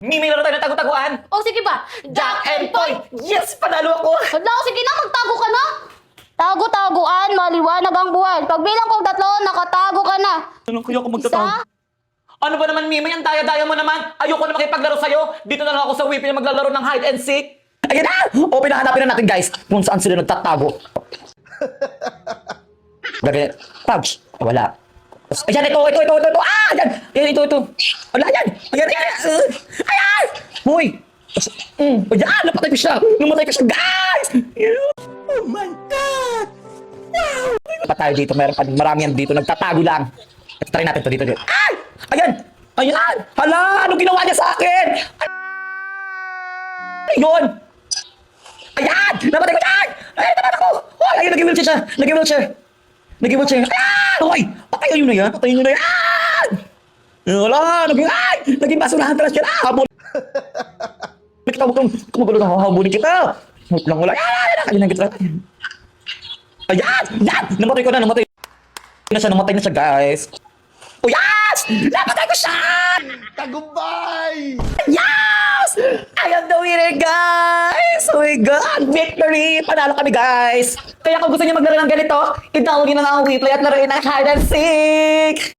Mimi, laro tayo ng tagu-taguan. O sige ba? Jack and Poy! Yes! Panalo ako! Hala, sige na, magtago ka na. Tago-taguan, maliwanag ang buhay. Pagbilang kong 3, nakatago ka na. Anong kaya ako Isa, magtatago? Ano ba naman, Mimi? Ang daya-daya mo naman. Ayoko na makipaglaro sa'yo. Dito na lang ako sa Whippy na maglalaro ng hide and seek. Ayan na! O, pinahanapin na natin, guys, kung saan sila nagtatago. Gagawin. Pugs. Wala. Ayan, ito. Ah, ayan. Ayan, ito. Wala, ayan. Ayan. Ayan! Hoy! Ayan, napatay ko siya. Namatay ko siya, guys! Oh my God! Wow! Pa tayo dito, marami yan dito. Nagtatago lang. Ito, try natin to dito. Ay! Ayan! Ayan! Hala! Anong ginawa niya sa akin? Ayun! Ayan! Namatay ko siya! Ay, naman ako! Hoy! Ayun, nag-wheelchair siya! Nag-wheelchair! Ayan! Hoy! Patayin nyo na yan! Wala! Naging basurahan talaga siya! Habol! Nakita mo kung kumugulo na hahabulin kita! Wait lang, wala! Ayan! Ayan! Namatay na siya, guys! Oh, yes! Napatay ko siya! Tagumpay! Yes! I am the winner, guys! Oh my God! Victory! Panalo kami, guys! Kaya kung gusto niyo maglaro ng ganito, i-download nyo na ang Weplay at laruin ang hide and seek!